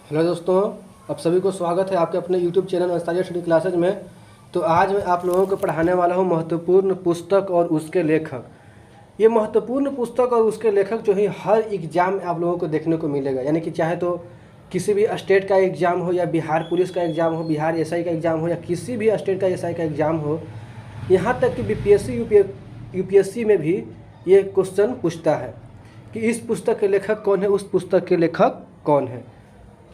Hello दोस्तों, आप सभी को स्वागत है आपके अपने YouTube channel Ansaria study classes में। तो आज मैं आप लोगों को पढ़ाने वाला हूं महत्वपूर्ण पुस्तक और उसके लेखक। ये महत्वपूर्ण पुस्तक और उसके लेखक जो है हर एग्ज़ाम में आप लोगों को देखने को मिलेगा। यानी कि चाहे तो किसी भी स्टेट का एग्ज़ाम हो या बिहार पुलिस का एग्ज़ाम हो, बिहार एसआई का एग्ज़ाम हो या किसी भी स्टेट का एसआई का एग्ज़ाम हो, यहाँ तक कि बीपीएससी यूपीएससी में भी ये क्वेश्चन पूछता है कि इस पुस्तक के लेखक कौन है, उस पुस्तक के लेखक कौन है।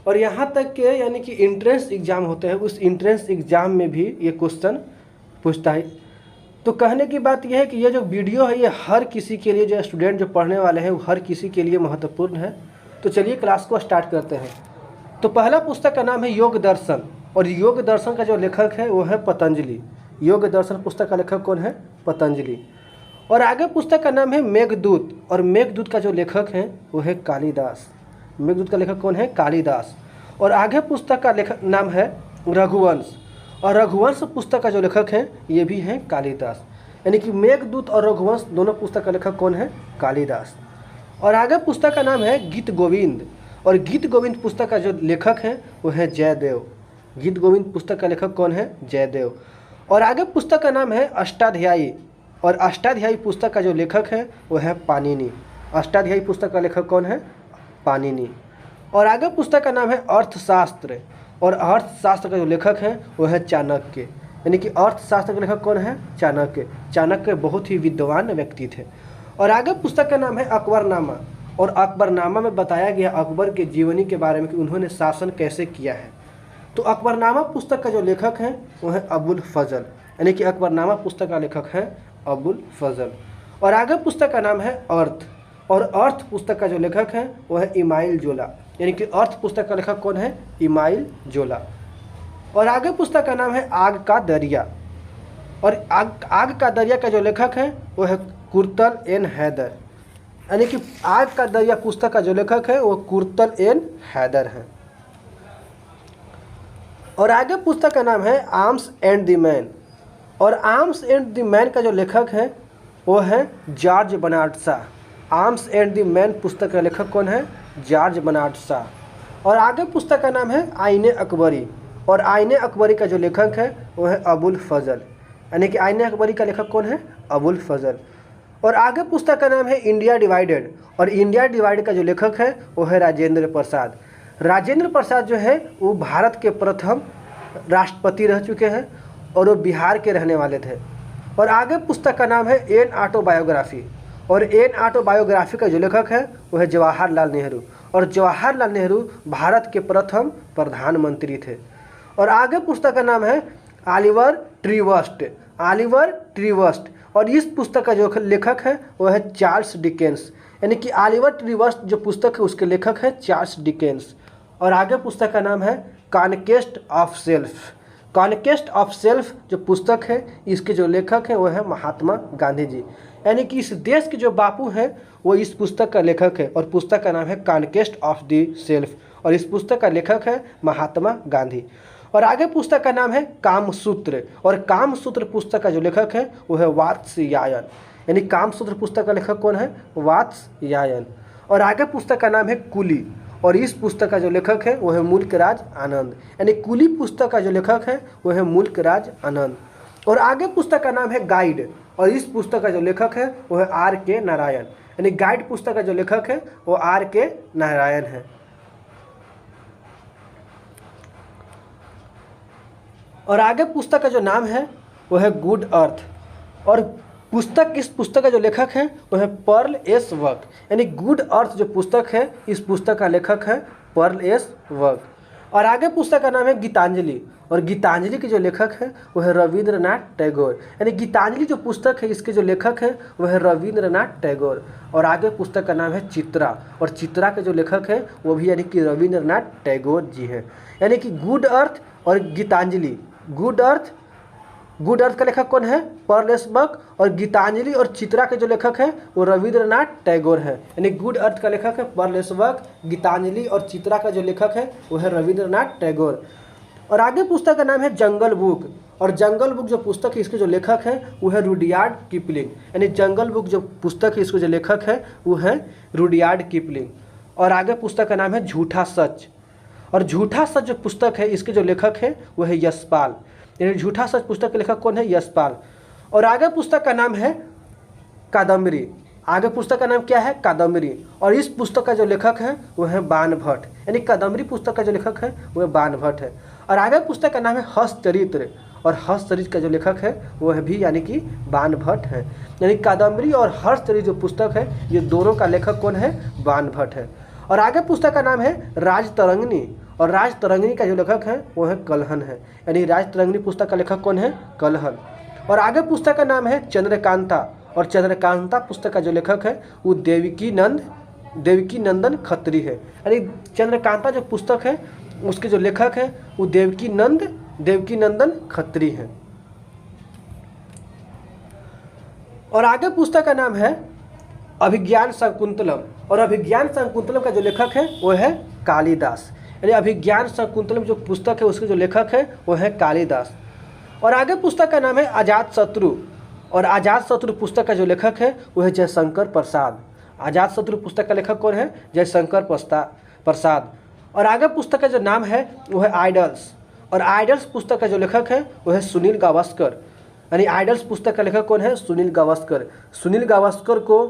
और यहाँ तक के यानी कि इंट्रेंस एग्ज़ाम होते हैं, उस इंट्रेंस एग्ज़ाम में भी ये क्वेश्चन पूछता है। तो कहने की बात यह है कि ये जो वीडियो है ये हर किसी के लिए, जो स्टूडेंट जो पढ़ने वाले हैं वो हर किसी के लिए महत्वपूर्ण है। तो चलिए क्लास को स्टार्ट करते हैं। तो पहला पुस्तक का नाम है योग दर्शन, और योग दर्शन का जो लेखक है वो है पतंजलि। योग दर्शन पुस्तक का लेखक कौन है? पतंजलि। और आगे पुस्तक का नाम है मेघदूत, और मेघदूत का जो लेखक है वो है कालिदास। मेघदूत का लेखक कौन है? कालिदास। और आगे पुस्तक का लेखक नाम है रघुवंश, और रघुवंश पुस्तक का जो लेखक है ये भी है कालिदास। यानी कि मेघदूत और रघुवंश दोनों पुस्तक का लेखक कौन है? कालिदास। और आगे पुस्तक का नाम है गीत गोविंद, और गीत गोविंद पुस्तक का जो लेखक है वो है जयदेव। गीत गोविंद पुस्तक का लेखक कौन है? जयदेव। और आगे पुस्तक का नाम है अष्टाध्यायी, और अष्टाध्यायी पुस्तक का जो लेखक है वो है पाणिनि। अष्टाध्यायी पुस्तक का लेखक कौन है? पाणिनि। और आगे पुस्तक का नाम है अर्थशास्त्र, और अर्थशास्त्र का जो लेखक है वो है चाणक्य। यानी कि अर्थशास्त्र के लेखक कौन है? चाणक्य। चाणक्य बहुत ही विद्वान व्यक्ति थे। और आगे पुस्तक का नाम है अकबरनामा, और अकबरनामा में बताया गया अकबर के जीवनी के बारे में कि उन्होंने शासन कैसे किया है। तो अकबरनामा पुस्तक का जो लेखक है वो है अबुल फजल। यानी कि अकबरनामा पुस्तक का लेखक है अबुल फजल। और आगे पुस्तक का नाम है अर्थ, और अर्थ पुस्तक का जो लेखक है वो है इमाइल जोला। यानी कि अर्थ पुस्तक का लेखक कौन है? इमाइल जोला। और आगे पुस्तक का नाम है आग का दरिया, और आग का दरिया का जो लेखक है वो है कुर्तल एन हैदर। यानी कि आग का दरिया पुस्तक का जो लेखक है वो कुर्तल एन हैदर है। और आगे पुस्तक का नाम है आर्म्स एंड द मैन, और आर्म्स एंड द मैन का जो लेखक है वो है George Bernard Shaw. Arms and the man पुस्तक का लेखक कौन है? George Bernard Shaw. और आगे पुस्तक का नाम है आईने अकबरी, और आईने अकबरी का जो लेखक है वो है अबुल फजल। यानी कि आईने अकबरी का लेखक कौन है? अबुल फजल। और आगे पुस्तक का नाम है इंडिया डिवाइडेड, और इंडिया डिवाइडेड का जो लेखक है वो है राजेंद्र प्रसाद। राजेंद्र प्रसाद जो है वो भारत के प्रथम राष्ट्रपति रह चुके हैं, और वो बिहार के रहने वाले थे। और आगे पुस्तक का नाम है एन ऑटोबायोग्राफी, और एन ऑटोबायोग्राफी का जो लेखक है वो है जवाहरलाल नेहरू, और जवाहरलाल नेहरू भारत के प्रथम प्रधानमंत्री थे। और आगे पुस्तक का नाम है ऑलिवर ट्रीवस्ट। ऑलिवर ट्रीवस्ट, और इस पुस्तक का जो लेखक है वो है चार्ल्स डिकेंस। यानी कि ऑलिवर ट्रीवस्ट जो पुस्तक है उसके लेखक है चार्ल्स डिकेंस। और आगे पुस्तक का नाम है conquest of self. Conquest of self जो पुस्तक है इसके जो लेखक हैं वो है महात्मा गांधी जी। यानी कि इस देश के जो बापू हैं वो इस पुस्तक का लेखक है, और पुस्तक का नाम है कॉन्क्वेस्ट ऑफ द सेल्फ, और इस पुस्तक का लेखक है महात्मा गांधी। और आगे पुस्तक का नाम है कामसूत्र, और कामसूत्र पुस्तक का जो लेखक है वो है वात्स्यायन। यानी कामसूत्र पुस्तक का लेखक कौन है? वात्स्यायन। और आगे पुस्तक का नाम है कुली, और इस पुस्तक का जो लेखक है वो है मुल्कराज आनंद। यानी कुली पुस्तक का जो लेखक है वो है मुल्कराज आनंद। और आगे पुस्तक का नाम है गाइड, और इस पुस्तक का जो लेखक है वो है आर के नारायण। यानी गाइड पुस्तक का जो लेखक है वो आर के नारायण है। और आगे पुस्तक का जो नाम है वो है गुड अर्थ, और इस पुस्तक का जो लेखक है वो है पर्ल एस वर्क। यानी गुड अर्थ जो पुस्तक है इस पुस्तक का लेखक है पर्ल एस वर्क। और आगे पुस्तक का नाम है गीतांजलि, और गीतांजलि के जो लेखक है वो है रविंद्रनाथ टैगोर। यानी गीतांजलि जो पुस्तक है इसके जो लेखक है वो है रविंद्रनाथ टैगोर। और आगे पुस्तक का नाम है चित्रा, और चित्रा के जो लेखक है वो भी यानी कि रविंद्रनाथ टैगोर जी हैं। यानी कि गुड अर्थ और गीतांजलि, गुड अर्थ का लेखक कौन है? पर्ल एस वर्क, और गीतांजलि और चित्रा के जो लेखक हैं वो रविंद्रनाथ टैगोर हैं। यानी गुड अर्थ का लेखक है पर्ल एस वर्क, गीतांजलि और चित्रा का जो लेखक है वो है रविंद्रनाथ टैगोर। और आगे पुस्तक का नाम है जंगल बुक, और जंगल बुक जो पुस्तक है इसके जो लेखक है वो है रुडयार्ड किपलिंग। यानी जंगल बुक जो पुस्तक है इसके जो लेखक है वो है रुडयार्ड किपलिंग। और आगे पुस्तक का नाम है झूठा सच, और झूठा सच जो पुस्तक है इसके जो लेखक है वो है यशपाल, यानी झूठा सच पुस्तक के लेखक कौन है? यशपाल। और आगे पुस्तक का नाम है कादम्बरी। आगे पुस्तक का नाम क्या है? कादम्बरी। और इस पुस्तक का जो लेखक है वो है बाणभट्ट, यानी कादम्बरी पुस्तक का जो लेखक है वो है बाणभट्ट है। और आगे पुस्तक का नाम है हर्षचरित्र, और हर्षचरित्र का जो लेखक है वो है भी यानी कि बाणभट्ट है। यानी कादम्बरी और हर्षचरित्र जो पुस्तक है ये दोनों का लेखक कौन है? बाणभट्ट है। और आगे पुस्तक का नाम है राजतरंगिणी, और राजतरंगिणी का जो लेखक है वो है कल्हण है, यानी राजतरंगिणी पुस्तक का लेखक कौन है? कल्हण। और आगे पुस्तक का नाम है चंद्रकांता, और चंद्रकांता पुस्तक का जो लेखक है वो देवकी नंदन खत्री है, यानी चंद्रकांता जो पुस्तक है उसके जो लेखक है वो देवकी नंदन खत्री है। और आगे पुस्तक का नाम है अभिज्ञान शकुंतलम, और अभिज्ञान शकुंतलम का जो लेखक है वो है कालिदास, यानी अभिज्ञान शकुंतलम जो पुस्तक है उसके जो लेखक है वो है कालिदास। और आगे पुस्तक का नाम है अजातशत्रु, और अजातशत्रु पुस्तक का जो लेखक है वो है जयशंकर प्रसाद। अजातशत्रु पुस्तक का लेखक कौन है? जयशंकर प्रसाद। और आगे पुस्तक का जो नाम है वो है आइडल्स, और आइडल्स पुस्तक का जो लेखक है वो है सुनील गावस्कर, यानी आइडल्स पुस्तक का लेखक कौन है? सुनील गावस्कर। सुनील गावस्कर को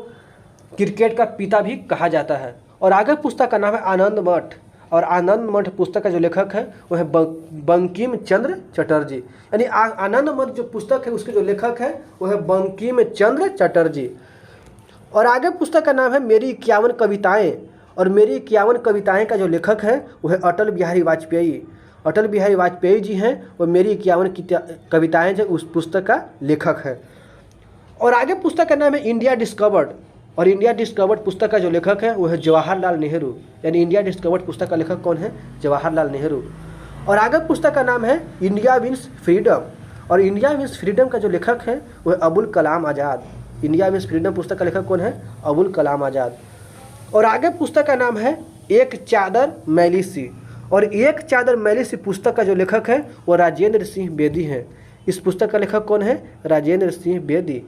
क्रिकेट का पिता भी कहा जाता है। और आगे पुस्तक का नाम है आनंद मठ, और आनंद मठ पुस्तक का जो लेखक है वो है बंकिम चंद्र चटर्जी, यानी आनंद मठ जो पुस्तक है उसके जो लेखक है वो है बंकिम चंद्र चटर्जी। और आगे पुस्तक का नाम है मेरी 51 कविताएं, और मेरी 51 कविताएं का जो लेखक है वो है अटल बिहारी वाजपेयी। अटल बिहारी वाजपेयी जी हैं वो मेरी 51 कविताएं जो उस पुस्तक का लेखक है। और आगे पुस्तक का नाम है इंडिया डिस्कवर्ड, और इंडिया डिस्कवर्ड पुस्तक का जो लेखक है वो है जवाहरलाल नेहरू, यानी इंडिया डिस्कवर्ड पुस्तक का लेखक कौन है? जवाहरलाल नेहरू। और आगे पुस्तक का नाम है इंडिया विंस फ्रीडम, और इंडिया विंस फ्रीडम का जो लेखक है वो है Abul Kalam Azad. India wins freedom पुस्तक का लेखक कौन है? अबुल कलाम आज़ाद। और आगे पुस्तक का नाम है एक चादर मैली सी, और एक चादर मैली सी पुस्तक का जो लेखक है वो राजेंद्र सिंह बेदी है। इस पुस्तक का लेखक कौन है? राजेंद्र सिंह बेदी।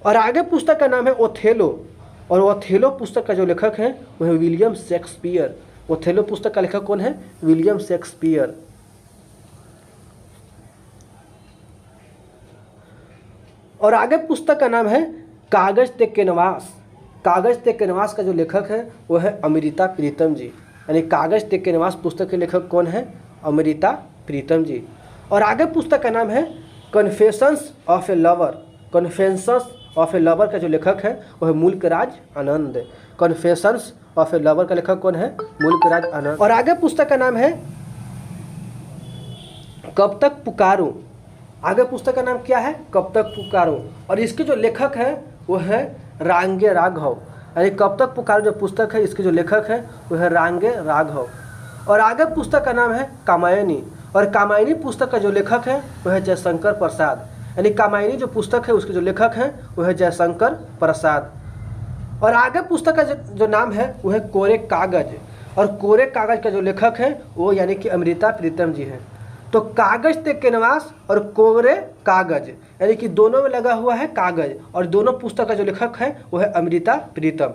और आगे पुस्तक का नाम है ओथेलो, और ओथेलो पुस्तक का जो लेखक है वो है विलियम शेक्सपियर। ओथेलो पुस्तक का लेखक कौन है? William Shakespeare. और आगे पुस्तक का नाम है कागज ते कैनवास। कागज ते कैनवास का जो लेखक है वो है अमृता प्रीतम जी, यानी कागज ते कैनवास पुस्तक के लेखक कौन है? अमृता प्रीतम जी। और आगे पुस्तक का नाम है confessions of A lover. Confessions of A lover का जो लेखक है वो है मुल्कराज आनंद। कन्फेशंस ऑफ ए लवर का लेखक कौन है? मुल्कराज आनंद। और आगे पुस्तक का नाम है कब तक पुकारूं। आगे पुस्तक का नाम क्या है? कब तक पुकारूं, और इसके जो लेखक है वो है रांगे राघव, यानी कब तक पुकारूं जो पुस्तक है इसके जो लेखक है वो है रांगे राघव। और आगे पुस्तक का नाम है कामायनी, और कामायनी पुस्तक का जो लेखक है वो है जयशंकर प्रसाद, यानी कामायनी जो पुस्तक है उसके जो लेखक हैं वो है जयशंकर प्रसाद। और आगे पुस्तक का जो नाम है वो है कोरे कागज, और कोरे कागज का जो लेखक है वो यानी कि अमृता प्रीतम जी हैं। तो कागज ते कैनवास और कोरे कागज, यानी कि दोनों में लगा हुआ है कागज, और दोनों पुस्तक का जो लेखक है वो है अमृता प्रीतम।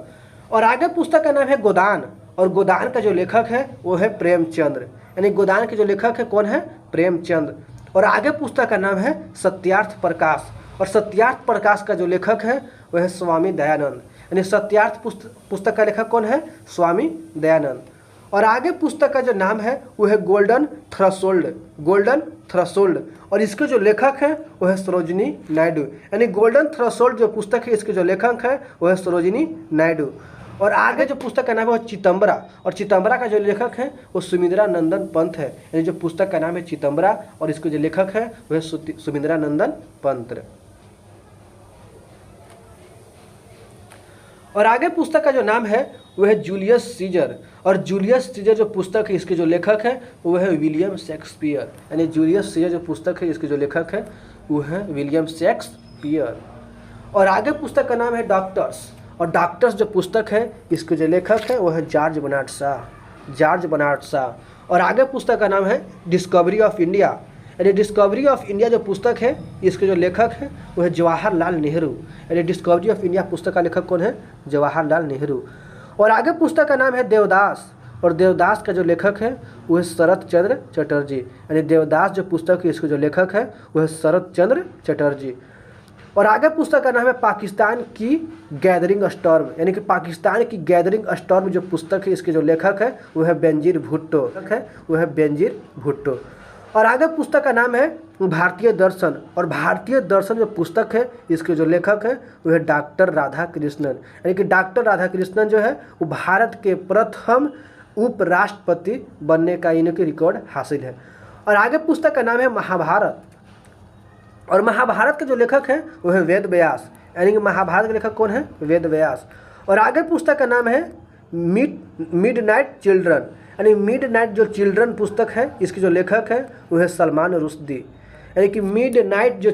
और आगे पुस्तक का नाम है गोदान, और गोदान का जो लेखक है वो है प्रेमचंद्र, यानी गोदान के जो लेखक है कौन है? प्रेमचंद्र। और आगे पुस्तक का नाम है सत्यार्थ प्रकाश, और सत्यार्थ प्रकाश का जो लेखक है वह है स्वामी दयानंद, यानी सत्यार्थ पुस्तक का लेखक कौन है? स्वामी दयानंद। और आगे पुस्तक का जो नाम है वो है गोल्डन थ्रेशोल्ड। गोल्डन थ्रेशोल्ड, और इसके जो लेखक है वो है सरोजिनी नायडू, यानी गोल्डन थ्रेशोल्ड जो पुस्तक है इसके जो लेखक है वो है सरोजिनी नायडू। और आगे जो पुस्तक का नाम है वो चितंबरा, और चितंबरा का जो लेखक है वो सुमिंद्रा नंदन पंत है, यानी जो पुस्तक का नाम है चितंबरा और इसके जो लेखक है वो है सुमिंद्रा नंदन पंत। और आगे पुस्तक का जो नाम है वो है जूलियस सीजर, और जूलियस सीजर जो पुस्तक है इसके जो लेखक है वो है विलियम शेक्सपियर, यानी जूलियस सीजर जो पुस्तक है इसके जो लेखक है वो है विलियम शेक्सपियर। और आगे पुस्तक का नाम है डॉक्टर्स, और डॉक्टर्स जो पुस्तक है इसके जो लेखक है वो है George Bernard Shaw. George Bernard Shaw. और आगे पुस्तक का नाम है डिस्कवरी ऑफ इंडिया, यानी डिस्कवरी ऑफ इंडिया जो पुस्तक है इसके जो लेखक है वो है जवाहरलाल नेहरू, यानी डिस्कवरी ऑफ इंडिया पुस्तक का लेखक कौन है? जवाहरलाल नेहरू। और आगे पुस्तक का नाम है देवदास, और देवदास का जो लेखक है वह शरत चंद्र चटर्जी, यानी देवदास जो पुस्तक है इसके जो लेखक है वह शरत चंद्र चटर्जी। और आगे पुस्तक का नाम है पाकिस्तान की गैदरिंग स्टॉर्म, यानी कि पाकिस्तान की गैदरिंग स्टॉर्म जो पुस्तक है इसके जो लेखक है वह है बेनजीर भुट्टो। और आगे पुस्तक का नाम है भारतीय दर्शन, और भारतीय दर्शन जो पुस्तक है इसके जो लेखक है वह है डॉक्टर राधाकृष्णन, यानी कि डॉक्टर राधाकृष्णन जो है वो भारत के प्रथम उपराष्ट्रपति बनने का इनके रिकॉर्ड हासिल है। और आगे पुस्तक का नाम है महाभारत, और महाभारत के जो लेखक हैं वो है वेद व्यास, यानी कि महाभारत के लेखक कौन है? वेद व्यास। और आगे पुस्तक का नाम है मिडनाइट चिल्ड्रन, यानी मिडनाइट जो चिल्ड्रन पुस्तक है इसके जो लेखक है वो है सलमान रुश्दी, यानी कि मिडनाइट जो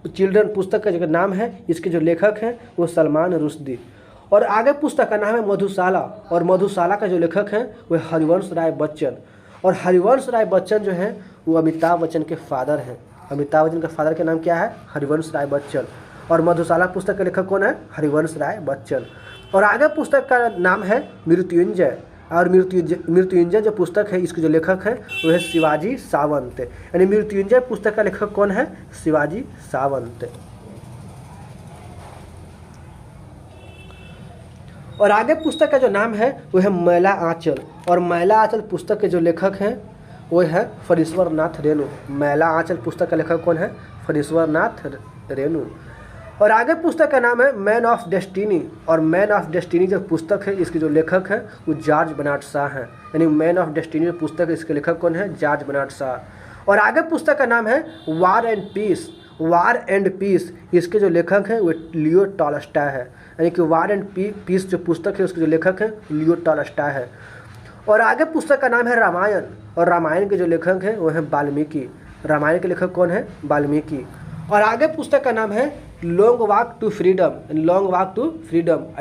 चिल्ड्रन पुस्तक का जो नाम है इसके जो लेखक हैं वो सलमान रुश्दी। और आगे पुस्तक का नाम है मधुशाला, और मधुशाला का जो लेखक हैं वो हरिवंश राय बच्चन, और हरिवंश राय बच्चन जो हैं वो अमिताभ बच्चन के फादर हैं। अमिताभ बच्चन का फादर का नाम क्या है? हरिवंश राय बच्चन। और मधुशाला पुस्तक के लेखक कौन है? हरिवंश राय बच्चन। और आगे पुस्तक का नाम है मृत्युंजय, और मृत्युंजय जो पुस्तक है इसके जो लेखक है वो है शिवाजी सावंत, यानी मृत्युंजय पुस्तक का लेखक कौन है? शिवाजी सावंत। और आगे पुस्तक का जो नाम है वो है मैला आंचल, और मैला आंचल पुस्तक के जो लेखक हैं वो है फणीश्वर नाथ रेणु। मैला आंचल पुस्तक का लेखक कौन है? फणीश्वर नाथ रेणु। और आगे पुस्तक का नाम है मैन ऑफ डेस्टिनी, और मैन ऑफ डेस्टिनी जो पुस्तक है इसके जो लेखक है वो जॉर्ज बर्नार्ड शॉ हैं, यानी मैन ऑफ डेस्टिनी पुस्तक इसके लेखक कौन है? George Bernard Shaw. और आगे पुस्तक का नाम है वार एंड पीस, इसके जो लेखक हैं वो लियो टॉलस्टॉय है, यानी कि वार एंड पीस जो पुस्तक है उसके जो लेखक हैं लियो टॉलस्टॉय है। और आगे पुस्तक का नाम है रामायण, और रामायण के जो लेखक हैं वो हैं वाल्मीकि। रामायण के लेखक कौन है? वाल्मीकि। और आगे पुस्तक का नाम है लॉन्ग वॉक टू फ्रीडम,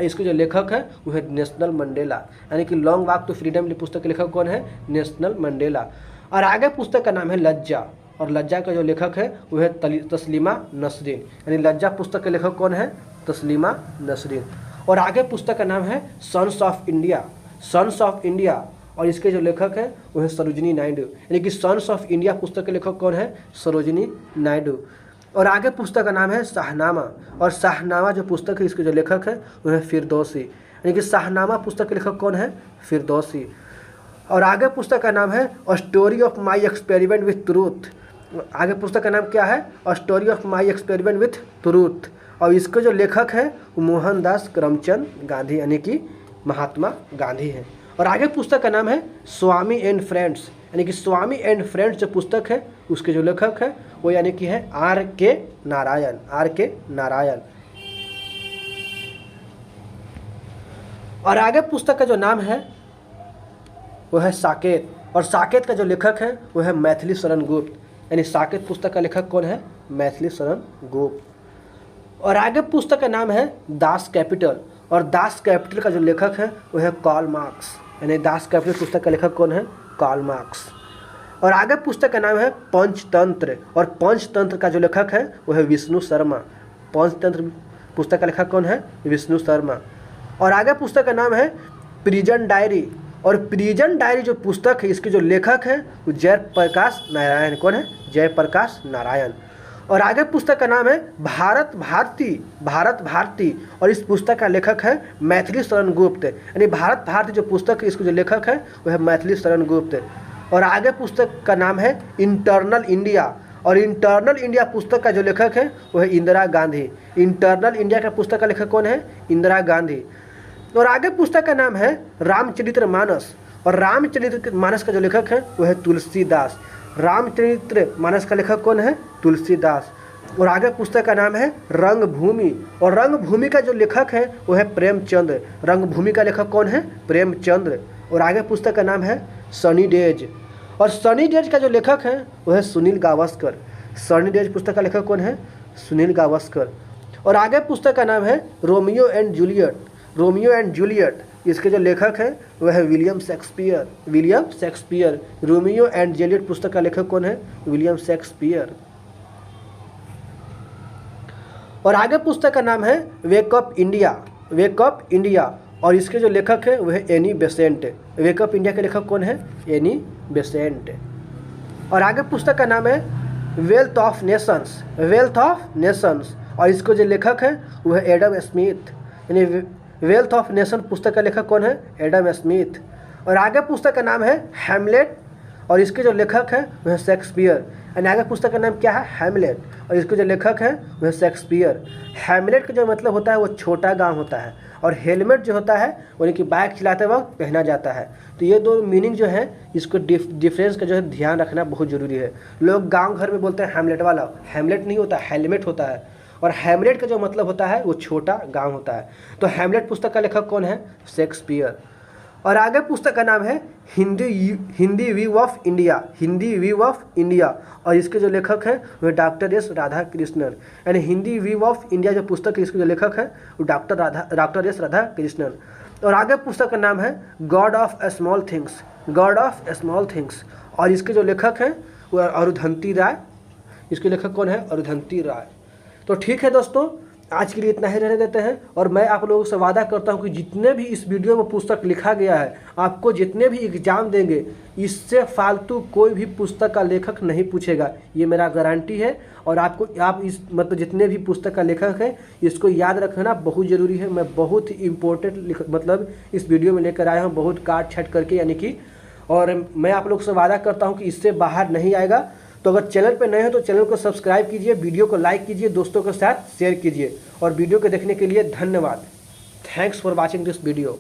इसके जो लेखक है वो है नेशनल मंडेला, यानी कि लॉन्ग वॉक टू फ्रीडम पुस्तक के लेखक कौन है? National Mandela. और आगे पुस्तक का नाम है लज्जा, और लज्जा का जो लेखक है वो है तस्लीमा नसरीन, यानी लज्जा पुस्तक के लेखक कौन है? तस्लीमा नसरीन। और आगे पुस्तक का नाम है सन्स ऑफ इंडिया, और इसके जो लेखक हैं वो है सरोजिनी नायडू, यानी कि सन्स ऑफ इंडिया पुस्तक के लेखक कौन है? सरोजिनी नायडू। और आगे पुस्तक का नाम है शाहनामा, और शाहनामा जो पुस्तक है इसके जो लेखक है वो है फिरदौसी, यानी कि शाहनामा पुस्तक के लेखक कौन है? फिरदौसी। और आगे पुस्तक का नाम है a story of my experiment with truth, आगे पुस्तक का नाम क्या है? A story of my experiment with truth, और इसके जो लेखक है वो मोहनदास करमचंद गांधी, यानी कि महात्मा गांधी हैं। और आगे पुस्तक का नाम है स्वामी एंड फ्रेंड्स, यानी कि स्वामी एंड फ्रेंड्स जो पुस्तक है उसके जो लेखक है वो यानी कि है आर के नारायण। और आगे पुस्तक का जो नाम है वो है साकेत, और साकेत का जो लेखक है वो है मैथिली शरण गुप्त, यानी साकेत पुस्तक का लेखक कौन है? मैथिली शरण गुप्त। और आगे पुस्तक का नाम है दास कैपिटल, और दास कैपिटल का जो लेखक है वो है कार्ल मार्क्स, यानी दास कैपिटल पुस्तक का लेखक कौन है? Karl Marx. और आगे पुस्तक का नाम है पंचतंत्र, और पंचतंत्र का जो लेखक है वो है विष्णु शर्मा। पंचतंत्र पुस्तक का लेखक कौन है? विष्णु शर्मा। और आगे पुस्तक का नाम है प्रिजन डायरी, और प्रिजन डायरी जो पुस्तक है इसके जो लेखक है वो जयप्रकाश नारायण। कौन है? जयप्रकाश नारायण। और आगे पुस्तक का नाम है भारत भारती, और इस पुस्तक का लेखक है मैथिली शरण गुप्त, यानी भारत भारती जो पुस्तक है इसके जो लेखक है वो है मैथिली शरण गुप्त। और आगे पुस्तक का नाम है इंटरनल इंडिया, और इंटरनल इंडिया पुस्तक का जो लेखक है वो है इंदिरा गांधी। इंटरनल इंडिया का पुस्तक का लेखक कौन है? इंदिरा गांधी। और आगे पुस्तक का नाम है रामचरितमानस, और रामचरितमानस का जो लेखक है वो है तुलसीदास। रामचरितमानस का लेखक कौन है? तुलसीदास। और आगे पुस्तक का नाम है रंगभूमि, और रंगभूमि का जो लेखक है वो है प्रेमचंद। रंगभूमि का लेखक कौन है? प्रेमचंद। और आगे पुस्तक का नाम है सनी डेज, और सनी डेज का जो लेखक है वो है सुनील गावस्कर। सनी डेज पुस्तक का लेखक कौन है? सुनील गावस्कर। और आगे पुस्तक का नाम है रोमियो एंड जूलियट, इसके जो लेखक हैं वह है William Shakespeare. Romeo and Juliet पुस्तक का लेखक कौन है? William Shakespeare. और आगे पुस्तक का नाम है वेक अप इंडिया, और इसके जो लेखक है वह एनी बेसेंट। वेकअप इंडिया के लेखक कौन है? Annie Besant. और आगे पुस्तक का नाम है wealth of Nations. Wealth of Nations, और इसको जो लेखक है वह एडम स्मिथ। यानी वेल्थ ऑफ नेशन पुस्तक का लेखक कौन है? Adam Smith. और आगे पुस्तक का नाम है हैमलेट, और इसके जो लेखक है वह शेक्सपियर। यानी आगे पुस्तक का नाम क्या है? हैमलेट, और इसके जो लेखक है वह शेक्सपियर। हैमलेट का जो मतलब होता है वो छोटा गांव होता है, और हेलमेट जो होता है वो कि बाइक चलाते वक्त पहना जाता है। तो ये दो मीनिंग जो है इसको डिफरेंस का जो है ध्यान रखना बहुत ज़रूरी है। लोग गांव घर में बोलते हैं हैमलेट वाला, हैमलेट नहीं होता, हेलमेट होता है। और हैमलेट का जो मतलब होता है वो छोटा गांव होता है। तो हैमलेट पुस्तक का लेखक कौन है? शेक्सपियर। और आगे पुस्तक का नाम है Hindi view of India. Hindi view of India, और इसके जो लेखक हैं वह डॉक्टर एस राधाकृष्णन। यानी हिंदी व्यू ऑफ इंडिया जो पुस्तक है इसके जो लेखक है वो डॉक्टर एस राधाकृष्णन। और आगे पुस्तक का नाम है God of small things. God of small things, और इसके जो लेखक हैं वह अरुंधति राय। इसके लेखक कौन है? अरुंधति राय। तो ठीक है दोस्तों, आज के लिए इतना ही रहने देते हैं। और मैं आप लोगों से वादा करता हूं कि जितने भी इस वीडियो में पुस्तक लिखा गया है, आपको जितने भी एग्जाम देंगे इससे फालतू कोई भी पुस्तक का लेखक नहीं पूछेगा, ये मेरा गारंटी है। और आप इस मतलब जितने भी पुस्तक का लेखक है इसको याद रखना बहुत ज़रूरी है। मैं बहुत ही इम्पोर्टेंट मतलब इस वीडियो में लेकर आया हूँ, बहुत काट छाट करके, यानी कि। और मैं आप लोग से वादा करता हूँ कि इससे बाहर नहीं आएगा। तो अगर चैनल पे नए हो तो चैनल को सब्सक्राइब कीजिए, वीडियो को लाइक कीजिए, दोस्तों के साथ शेयर कीजिए। और वीडियो को देखने के लिए धन्यवाद। Thanks for watching this video.